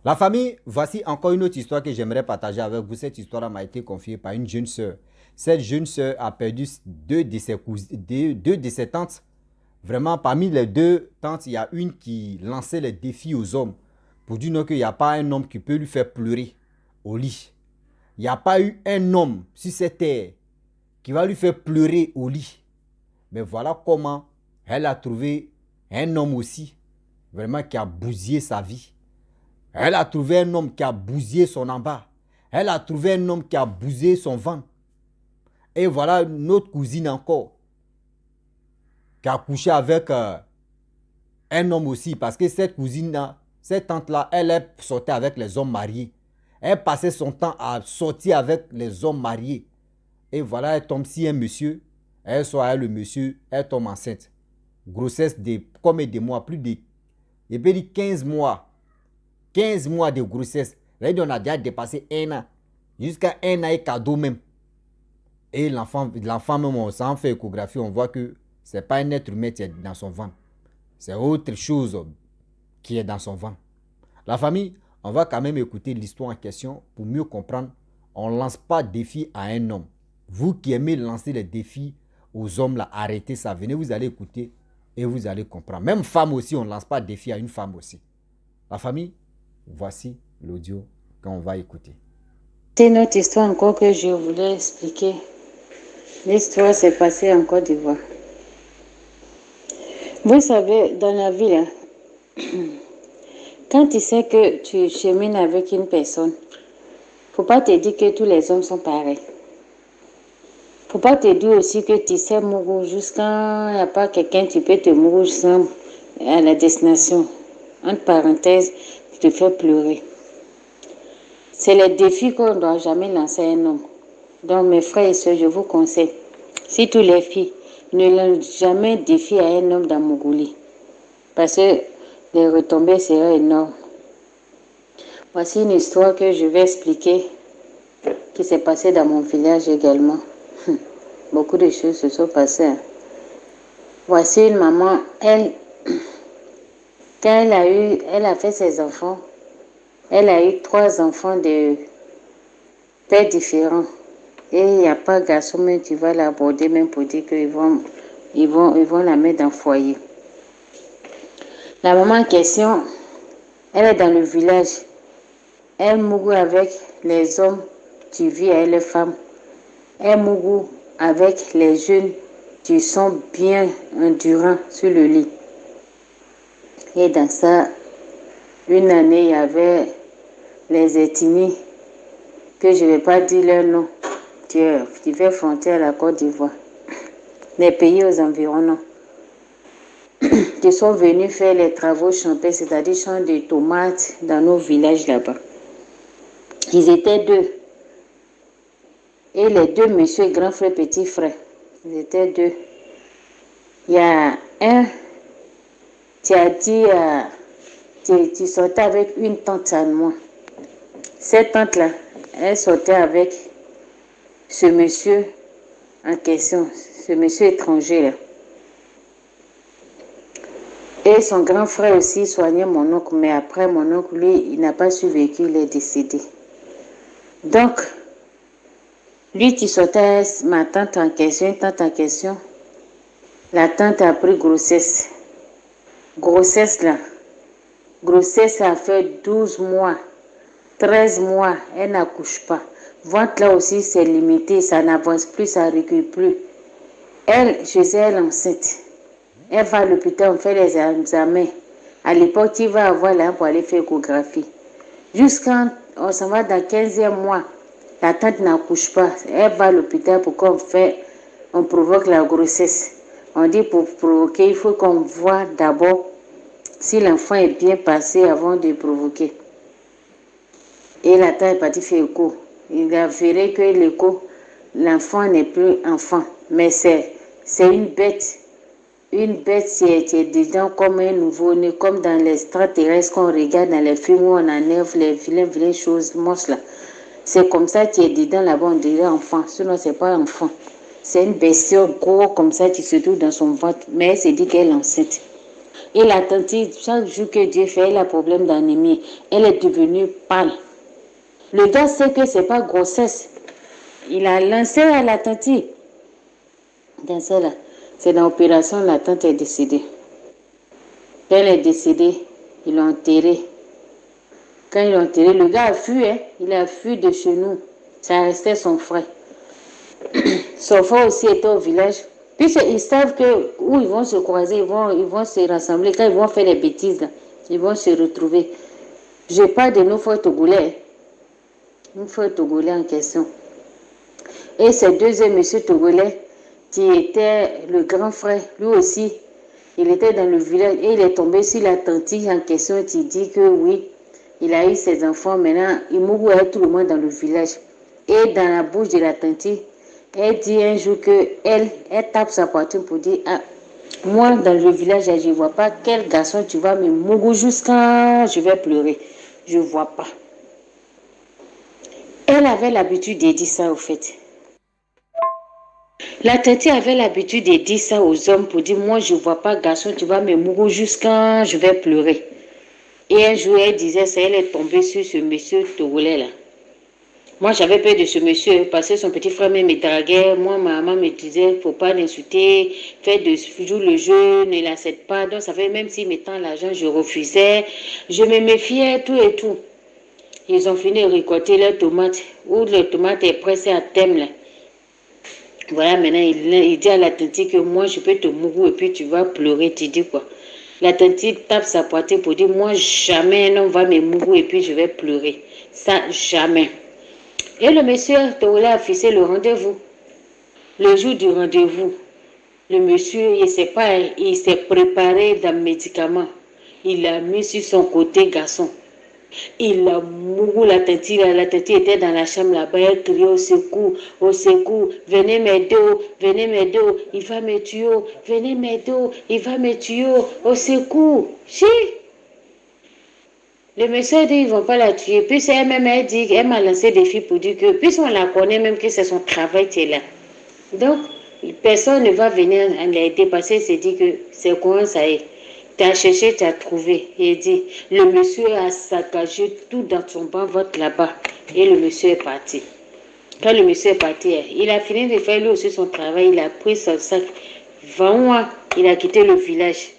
La famille, voici encore une autre histoire que j'aimerais partager avec vous. Cette histoire m'a été confiée par une jeune sœur. Cette jeune sœur a perdu deux de ses tantes. Vraiment, parmi les deux tantes, il y a une qui lançait les défis aux hommes pour dire non qu'il n'y a pas un homme qui peut lui faire pleurer au lit. Il n'y a pas eu un homme sur cette terre qui va lui faire pleurer au lit. Mais voilà comment elle a trouvé un homme aussi, vraiment qui a bousillé sa vie. Elle a trouvé un homme qui a bousillé son en bas. Elle a trouvé un homme qui a bousillé son ventre. Et voilà notre cousine encore, qui a couché avec un homme aussi. Parce que cette cousine-là, cette tante-là, elle est sortie avec les hommes mariés. Elle passait son temps à sortir avec les hommes mariés. Et voilà, elle tombe si un monsieur. Elle soit avec le monsieur, elle tombe enceinte. Grossesse de combien de mois? Plus de, je peux dire 15 mois. 15 mois de grossesse. Là, on a déjà dépassé un an. Jusqu'à un an et cadeau même. Et l'enfant même, on s'en fait échographie, on voit que ce n'est pas un être humain qui est dans son ventre. C'est autre chose qui est dans son ventre. La famille, on va quand même écouter l'histoire en question pour mieux comprendre. On ne lance pas de défi à un homme. Vous qui aimez lancer les défis aux hommes, là, arrêtez ça. Venez, vous allez écouter et vous allez comprendre. Même femme aussi, on ne lance pas de défi à une femme aussi. La famille, voici l'audio qu'on va écouter. C'est une autre histoire encore que je voulais expliquer. L'histoire s'est passée en Côte d'Ivoire. Vous savez, dans la vie, là, quand tu sais que tu chemines avec une personne, faut pas te dire que tous les hommes sont pareils. Faut pas te dire aussi que tu sais mourir jusqu'à il n'y a pas quelqu'un qui peut te mourir jusqu'à à la destination. Entre parenthèses, te faire pleurer. C'est les défis qu'on ne doit jamais lancer à un homme. Donc, mes frères et sœurs, je vous conseille, si tous les filles ne lancent jamais de défi à un homme dans Mougouli, parce que les retombées seraient énormes. Voici une histoire que je vais expliquer qui s'est passée dans mon village également. Beaucoup de choses se sont passées. Voici une maman, quand elle a fait ses enfants, elle a eu 3 enfants de pères différents. Et il n'y a pas de garçon même qui va l'aborder même pour dire qu'ils vont la mettre dans le foyer. La maman en question, elle est dans le village. Elle mourut avec les hommes qui vivent avec les femmes. Elle mourut avec les jeunes qui sont bien endurants sur le lit. Et dans ça, une année, il y avait les ethnies, que je ne vais pas dire leur nom, qui fait frontière à la Côte d'Ivoire, les pays aux environnants, qui sont venus faire les travaux champêtres, c'est-à-dire champs de tomates dans nos villages là-bas. Ils étaient 2. Et les 2 monsieur, grand frère, petit frère, ils étaient 2. Il y a un qui a dit, tu sortais avec une tante à moi. Cette tante-là, elle sortait avec ce monsieur en question, ce monsieur étranger là. Et son grand frère aussi soignait mon oncle, mais après mon oncle, lui, il n'a pas survécu, il est décédé. Donc, lui qui sortait ma tante en question, une tante en question, la tante a pris grossesse. Grossesse a fait 12 mois, 13 mois, elle n'accouche pas. Ventre là aussi, c'est limité, ça n'avance plus, ça ne recule plus. Elle, je sais, elle est enceinte. Elle va à l'hôpital, on fait les examens. À l'époque, il va avoir là pour aller faire échographie. Jusqu'à, on s'en va dans le 15e mois, la tante n'accouche pas. Elle va à l'hôpital pour on provoque la grossesse. On dit pour provoquer, il faut qu'on voit d'abord si l'enfant est bien passé avant de provoquer. Et la tante est partie faire écho. Il a verré que l'écho, l'enfant n'est plus enfant, mais c'est une bête. Une bête qui est dedans comme un nouveau-né, comme dans les extraterrestres qu'on regarde dans les films où on enlève les vilaines choses, monstres là. C'est comme ça qui est dedans là-bas, on dirait enfant. Sinon, c'est pas enfant. C'est une bestiole gros comme ça qui se trouve dans son ventre, mais elle se dit qu'elle est enceinte. Et la tante, chaque jour que Dieu fait, elle a problème d'anémie. Elle est devenue pâle. Le gars sait que c'est pas grossesse. Il a lancé à la tante. Dans celle-là, c'est dans l'opération, la tante est décédée. Quand elle est décédée, ils l'ont enterrée. Quand ils l'ont enterré, le gars a fui, hein? Il a fui de chez nous. Ça restait son frère. Son frère aussi était au village. Puisqu'ils savent que où ils vont se croiser, ils vont se rassembler. Quand ils vont faire des bêtises, là, ils vont se retrouver. Je parle de nos frères togolais. Nos frères togolais en question. Et ce deuxième monsieur togolais, qui était le grand frère, lui aussi, il était dans le village et il est tombé sur la tante en question qui dit que oui, il a eu ses enfants. Maintenant, il mourait tout le monde dans le village. Et dans la bouche de la tante, elle dit un jour que elle tape sa poitrine pour dire ah, moi dans le village, je ne vois pas quel garçon tu vas me mourir jusqu'à je vais pleurer. Je ne vois pas. Elle avait l'habitude de dire ça au fait. La tante avait l'habitude de dire ça aux hommes pour dire moi je ne vois pas garçon tu vas me mourir jusqu'à je vais pleurer. Et un jour elle disait ça, elle est tombée sur ce monsieur togolais là. Moi, j'avais peur de ce monsieur parce que son petit frère me draguait. Moi, ma maman me disait, il ne faut pas l'insulter, fais joue le jeu, ne l'accepte pas. Donc, ça fait même s'il me tend l'argent, je refusais. Je me méfiais, tout et tout. Ils ont fini de récolter leurs tomates. Où les tomates est pressée à thème là. Voilà, maintenant, il dit à la tante que moi, je peux te mourir et puis tu vas pleurer. Tu dis quoi? La tante tape sa poitrine pour dire, moi, jamais un homme va me mourir et puis je vais pleurer. Ça, jamais. Et le monsieur Togolais a fixé le rendez-vous. Le jour du rendez-vous, le monsieur, il s'est préparé d'un médicament. Il l'a mis sur son côté garçon. Il a mouru la tante était dans la chambre là-bas, elle criait au secours, venez m'aider, il va me tuer, venez m'aider, il va me tuer, au secours. Si. Le monsieur dit, ils ne vont pas la tuer. Puis elle-même, elle m'a lancé des filles pour dire que, puisqu'on la connaît même que c'est son travail qui est là. Donc, personne ne va venir l'aider parce qu'elle s'est dit que c'est quoi ça est. Tu as cherché, tu as trouvé. Il dit, le monsieur a saccagé tout dans son bas-ventre là-bas. Et le monsieur est parti. Quand le monsieur est parti, il a fini de faire lui aussi son travail. Il a pris son sac. 20 mois, il a quitté le village.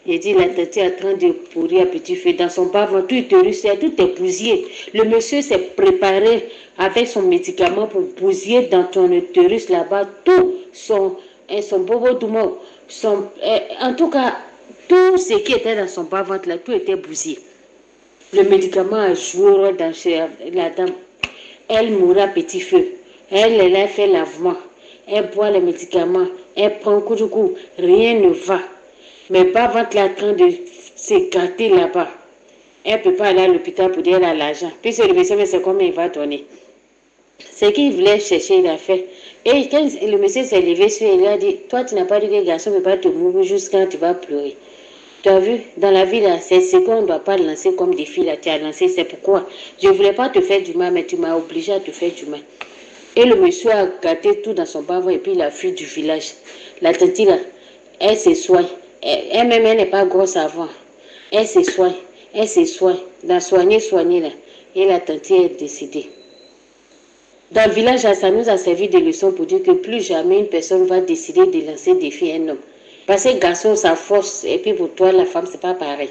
Il dit, la tante est en train de pourrir à petit feu dans son bas-ventre, tout est bousillé. Le monsieur s'est préparé avec son médicament pour bousiller dans ton utérus là-bas tout son bobo doumou. En tout cas, tout ce qui était dans son bas-ventre là, tout était bousillé. Le médicament a joué dans la dame. Elle mourra à petit feu. Elle a fait lavement. Elle boit les médicaments. Elle prend coup de coup. Rien ne va. Mais pas ventre la train de s'écarter là-bas. Elle ne peut pas aller à l'hôpital pour dire qu'elle a l'argent. Puis le médecin, mais c'est combien il va donner. Ce qu'il voulait chercher, il a fait. Et quand le monsieur s'est levé sur elle, il a dit, toi tu n'as pas dit que le garçon ne peut pas te mourir jusqu'à quand tu vas pleurer. Tu as vu, dans la vie là, c'est ce qu'on ne doit pas lancer comme défi là. Tu as lancé, c'est pourquoi. Je ne voulais pas te faire du mal, mais tu m'as obligé à te faire du mal. Et le monsieur a gâté tout dans son bavon et puis il a fui du village. La tante là, elle se soigne. Elle-même, elle n'est pas grosse avant. Elle se soigne. La soigner là. Et la tante est décédée. Dans le village, ça nous a servi de leçon pour dire que plus jamais une personne va décider de lancer des filles à un homme. Parce que le garçon, sa force, et puis pour toi, la femme, c'est pas pareil.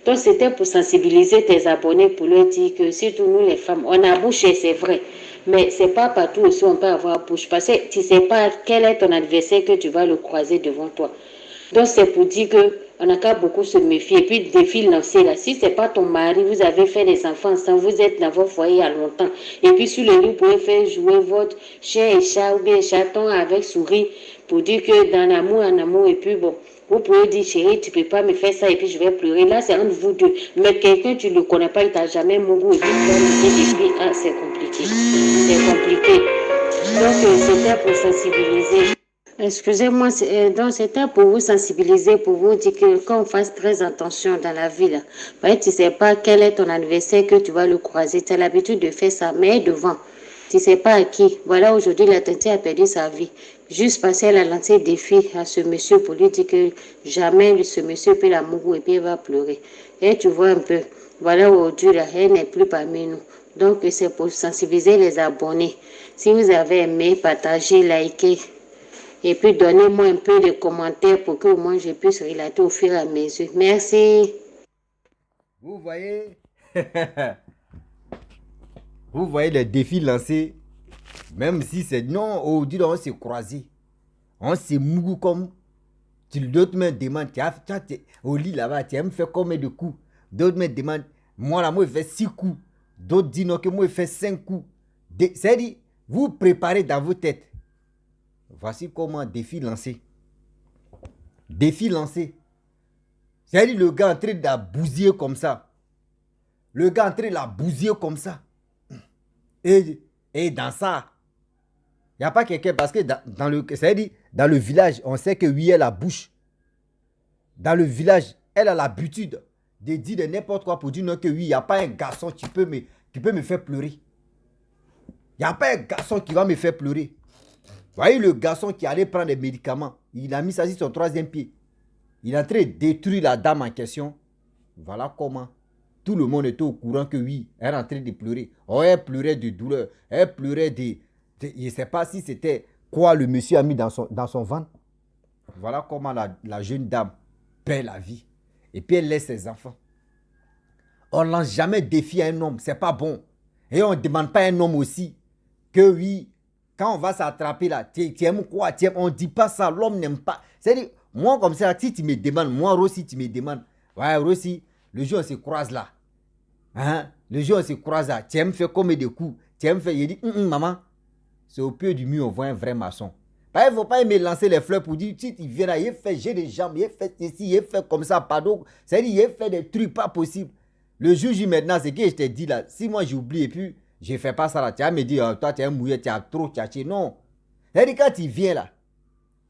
Donc, c'était pour sensibiliser tes abonnés, pour leur dire que surtout nous, les femmes, on a bouché, c'est vrai. Mais c'est pas partout aussi on peut avoir bouche. Parce que tu sais pas quel est ton adversaire que tu vas le croiser devant toi. Donc, c'est pour dire qu'on n'a qu'à beaucoup se méfier. Et puis, défi lancé là. Si ce n'est pas ton mari, vous avez fait des enfants ensemble, vous êtes dans votre foyer il y a longtemps. Et puis, sur le lit, vous pouvez faire jouer votre chien et chat ou bien chaton avec souris pour dire que dans l'amour, en amour. Et puis, bon, vous pouvez dire, chérie, tu ne peux pas me faire ça et puis je vais pleurer. Là, c'est entre vous deux. Mais quelqu'un, tu ne le connais pas, il ne t'a jamais mouru et puis tu vas lancer des filles. Ah, c'est compliqué. C'est compliqué. Donc, c'était pour sensibiliser. Excusez-moi, donc c'était pour vous sensibiliser, pour vous dire que qu'on fasse très attention dans la vie. Là. Tu ne sais pas quel est ton adversaire que tu vas le croiser. Tu as l'habitude de faire ça, mais devant. Tu ne sais pas à qui. Voilà, aujourd'hui, la tante a perdu sa vie. Juste parce qu'elle a lancé des défi à ce monsieur pour lui dire que jamais ce monsieur peut l'amour et puis elle va pleurer. Et tu vois un peu, voilà aujourd'hui, là, elle n'est plus parmi nous. Donc, c'est pour sensibiliser les abonnés. Si vous avez aimé, partagez, likez. Et puis, donnez-moi un peu de commentaires pour que au moins je puisse relater au fur et à mesure. Merci. Vous voyez, vous voyez les défis lancés, même si c'est non, aujourd'hui on s'est croisés, on s'est mou comme, d'autres me demandent, au lit là-bas, tu aimes faire combien de coups? D'autres me demandent, moi là, moi je fais 6 coups. D'autres disent non, que moi je fais 5 coups. C'est-à-dire, vous préparez dans vos têtes. Voici comment défi lancé. Défi lancé. C'est-à-dire le gars en train de la bousiller comme ça. Le gars en train de la bousiller comme ça. Et dans ça, il n'y a pas quelqu'un, parce que c'est-à-dire, dans le village, on sait que oui, elle a bouche. Dans le village, elle a l'habitude de dire de n'importe quoi pour dire non que oui, il n'y a pas un garçon qui peut me faire pleurer. Il n'y a pas un garçon qui va me faire pleurer. Vous voyez le garçon qui allait prendre des médicaments, il a mis ça sur son 3e pied. Il est en train de détruire la dame en question. Voilà comment tout le monde était au courant que oui, elle est en train de pleurer. Oh, elle pleurait de douleur. Elle pleurait je ne sais pas si c'était quoi le monsieur a mis dans son ventre. Voilà comment la jeune dame perd la vie. Et puis elle laisse ses enfants. On ne lance jamais défi à un homme. C'est pas bon. Et on ne demande pas à un homme aussi que oui, quand on va s'attraper là, tu aimes quoi? On ne dit pas ça. L'homme n'aime pas. C'est-à-dire, moi comme ça, si tu me demandes, moi Rossi, tu me demandes, ouais Rossi, le jour on se croise là. Hein? Le jour on se croise là. Tu aimes faire combien de coups? Tu aimes faire. Il dit, maman, c'est au pied du mur on voit un vrai maçon. Il ne faut pas me lancer les fleurs pour dire, si tu viens là, il fait j'ai des jambes, il fait ceci, il fait comme ça, pardon. C'est-à-dire, il fait des trucs pas possibles. Le juge maintenant, c'est que je t'ai dit là, si moi j'oublie et puis je ne fais pas ça là, tu vas me dire, toi tu es un mouillé, tu as trop tchatché. Non. C'est-à-dire, quand tu viens là,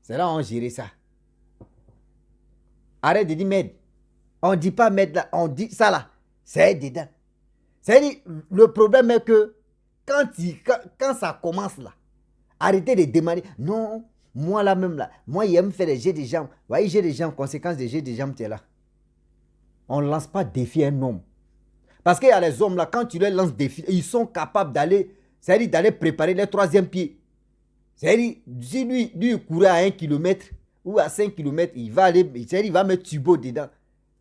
c'est là on gère ça. Arrête de dire m'aide. On ne dit pas m'aide là, on dit ça là. C'est dedans. C'est-à-dire, le problème est que quand ça commence là, arrêtez de demander. Non, moi là même là, moi il aime faire des jets de jambes. Vous voyez, jets de jambes, conséquence des jets de jambes, tu es là. On ne lance pas défi à un homme. Parce qu'il y a les hommes là, quand tu leur lances défi, ils sont capables d'aller, c'est-à-dire d'aller préparer les 3e pieds. C'est-à-dire, si lui il courait à 1 km ou à 5 km, il va aller, c'est-à-dire il va mettre turbo dedans.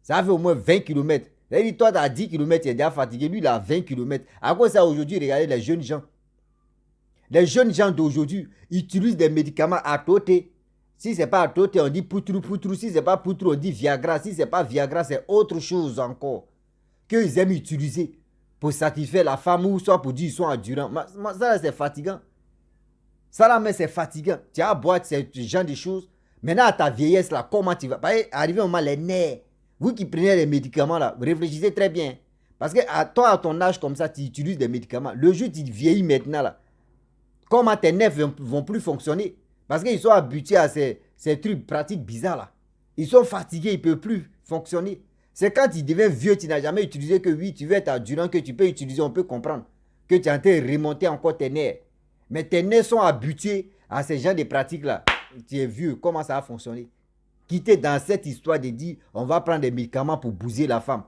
Ça fait au moins 20 km. C'est-à-dire, toi, tu as 10 km, il est déjà fatigué. Lui, il a 20 km. À cause de ça, aujourd'hui, regardez les jeunes gens. Les jeunes gens d'aujourd'hui utilisent des médicaments à côté. Si ce n'est pas à côté, on dit poutrou, poutrou. Si ce n'est pas poutrou, on dit Viagra. Si ce n'est pas Viagra, c'est autre chose encore. Qu'ils aiment utiliser pour satisfaire la femme ou soit pour dire qu'ils sont endurants. Ça, c'est fatigant. Ça, là, mais c'est fatigant. Tu as boire ce genre de choses. Maintenant, à ta vieillesse, là, comment tu vas? Arriver au moment, les nerfs. Vous qui prenez les médicaments, là, réfléchissez très bien. Parce que toi, à ton âge comme ça, tu utilises des médicaments. Le jour où tu vieillis maintenant, là, comment tes nerfs ne vont plus fonctionner? Parce qu'ils sont habitués à ces trucs pratiques bizarres, là. Ils sont fatigués, ils ne peuvent plus fonctionner. C'est quand tu deviens vieux, tu n'as jamais utilisé que oui, tu veux être endurant, que tu peux utiliser, on peut comprendre. Que tu es en train de remonter encore tes nerfs. Mais tes nerfs sont habitués à ces genres de pratiques-là. Tu es vieux, comment ça va fonctionner? Quitter dans cette histoire de dire, on va prendre des médicaments pour bouger la femme.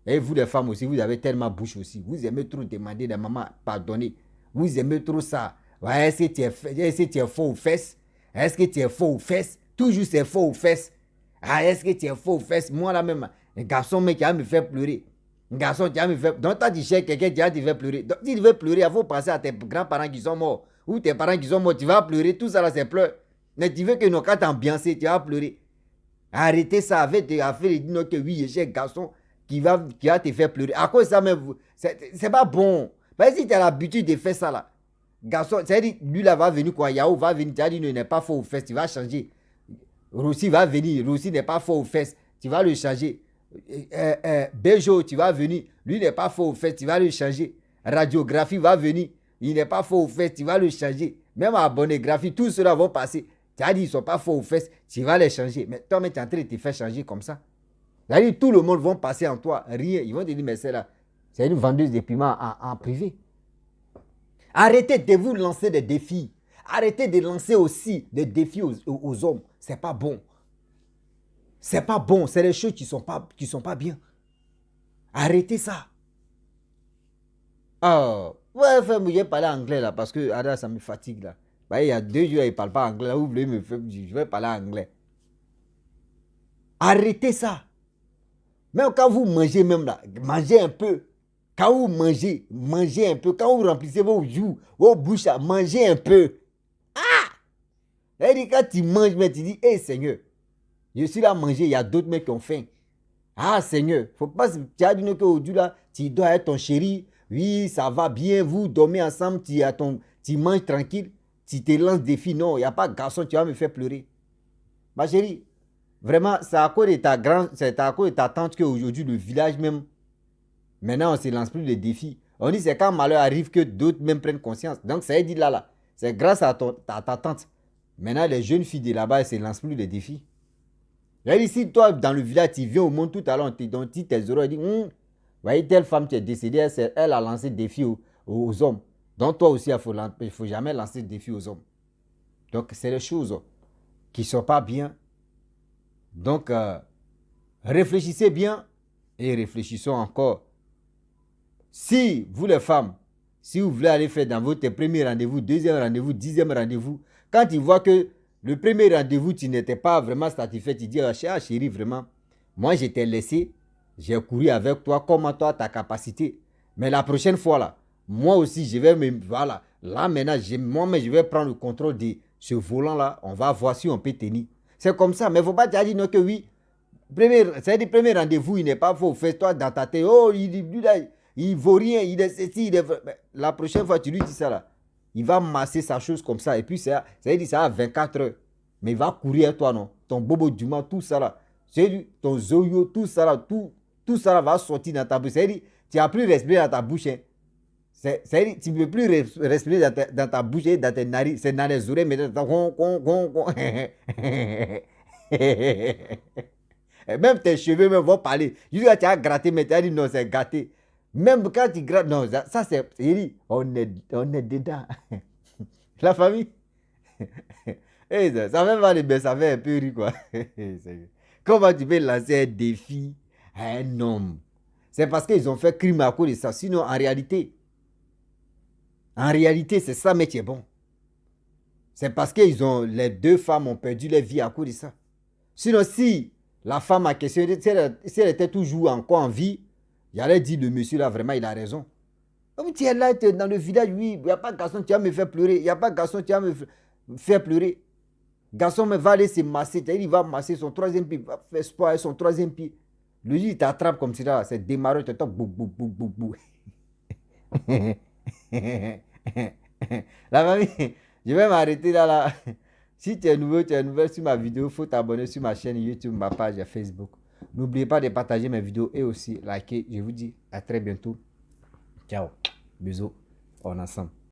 Et vous les femmes aussi, vous avez tellement bouche aussi. Vous aimez trop demander à maman pardonner. Vous aimez trop ça. Ouais, est-ce que tu es faux aux fesses? Est-ce que tu es faux aux fesses? Toujours c'est faux aux fesses. Ah, est-ce que tu es faux aux fesses? Moi là même, un garçon mec qui va me faire pleurer. Un garçon qui va me faire... Donc toi tu cherches quelqu'un qui va te faire pleurer. Donc si tu veux pleurer, il faut penser à tes grands-parents qui sont morts. Ou tes parents qui sont morts, tu vas pleurer. Tout ça là c'est pleurs. Mais tu veux que nos cas t'ambiancer, tu vas pleurer. Arrêtez ça avec tes affaires et dis-nous que oui, je suis un garçon qui va te faire pleurer. À cause de ça, même, c'est pas bon. Mais si tu as l'habitude de faire ça là, garçon, c'est-à-dire, lui là va venir quoi, Yahoo va venir, tu vas dire, il n'est pas fort aux fesses, tu vas changer. Rossi va venir, Rossi n'est pas fort aux fesses, tu vas le changer. Bejo, tu vas venir, lui n'est pas fort aux fesses, tu vas le changer. Radiographie va venir, il n'est pas fort aux fesses, tu vas le changer. Même abonnégraphie, tout cela vont passer. Tu as dit, ils ne sont pas forts aux fesses, tu vas les changer. Mais toi, tu es en train de te faire changer comme ça. C'est-à-dire, tout le monde va passer en toi, rien. Ils vont te dire, mais c'est là, c'est une vendeuse de piments en privé. Arrêtez de vous lancer des défis. Arrêtez de lancer aussi des défis aux hommes. C'est pas bon. C'est pas bon. C'est des choses qui sont pas bien. Arrêtez ça. Ah, ouais, je vais parler anglais là parce que Ada, ça me fatigue là. Bah, il y a 2 jours, il ne parle pas anglais. Là, vous voulez me faire, je vais parler anglais. Arrêtez ça. Même quand vous mangez même là, mangez un peu. Quand vous mangez, mangez un peu. Quand vous remplissez vos joues, vos bouches, là, mangez un peu. C'est-à-dire quand tu manges, mais tu dis, hé Seigneur, je suis là à manger, il y a d'autres mecs qui ont faim. Ah Seigneur, faut pas, tu as dit qu'aujourd'hui là, tu dois être ton chéri, oui, ça va bien, vous dormez ensemble, tu manges tranquille, tu te lances des filles, non, il n'y a pas de garçon, tu vas me faire pleurer. Ma chérie, vraiment, c'est à cause de c'est à cause de ta tante qu'aujourd'hui, le village même, maintenant on ne se lance plus les défis. On dit c'est quand malheur arrive que d'autres même prennent conscience. Donc ça dit là, c'est grâce à ta tante. Maintenant, les jeunes filles de là-bas, elles ne se lancent plus les défis. Ici, toi, dans le village, tu viens au monde tout à l'heure, tu dis tes oreilles, tu dis, voyez, telle femme qui est décédée, elle a lancé des défis aux hommes. Donc, toi aussi, il ne faut jamais lancer des défis aux hommes. Donc, c'est des choses qui ne sont pas bien. Donc, réfléchissez bien et réfléchissons encore. Si vous, les femmes, si vous voulez aller faire dans votre premier rendez-vous, deuxième rendez-vous, 10e rendez-vous, quand tu vois que le premier rendez-vous, tu n'étais pas vraiment satisfait, tu dis, ah chérie, vraiment, moi je t'ai laissé, j'ai couru avec toi, comment toi, ta capacité. Mais la prochaine fois, là, moi aussi, je vais me, voilà, là maintenant, moi-même, je vais prendre le contrôle de ce volant-là, on va voir si on peut tenir. C'est comme ça, mais il ne faut pas dire non que oui, c'est le premier rendez-vous, il n'est pas faux, fais-toi dans ta tête, oh, il vaut rien, il est ceci, la prochaine fois, tu lui dis ça là. Il va masser sa chose comme ça. Et puis, ça veut dire ça à 24 heures. Mais il va courir à toi, non? Ton bobo du mal, tout ça là. Ton zoyo, tout ça là, tout ça là va sortir dans ta bouche. C'est-à-dire, tu n'as plus respiré dans ta bouche. Hein. C'est-à-dire, tu ne peux plus respirer dans ta bouche, dans tes narines. C'est dans les oreilles, mais dans ta... Même tes cheveux même vont parler. Jusqu'à tu as gratté, mais tu as dit non, c'est gâté. Même quand tu grattes, non, ça c'est. On est dedans. La famille. Hey, ça fait mal, mais ça fait un peu rire, quoi. Comment tu peux lancer un défi à un homme? C'est parce qu'ils ont fait crime à cause de ça. Sinon, en réalité, c'est ça, mais tu es bon. C'est parce que les 2 femmes ont perdu leur vie à cause de ça. Sinon, si la femme a question, si elle était toujours encore en vie, j'allais dire, le monsieur là, vraiment, il a raison. Tu es là, tu es dans le village, oui, il n'y a pas de garçon, tu vas me faire pleurer. Il n'y a pas de garçon, tu vas me faire pleurer. Garçon va aller se masser, il va masser son 3e pied, il va faire sport avec son 3e pied. Lui, il t'attrape comme ça, c'est démarré, tu t'entends bou, bou, bou, bou, bou. La famille, je vais m'arrêter là. Si tu es nouveau sur ma vidéo, il faut t'abonner sur ma chaîne YouTube, ma page Facebook. N'oubliez pas de partager mes vidéos et aussi liker. Je vous dis à très bientôt. Ciao. Bisous. On est ensemble.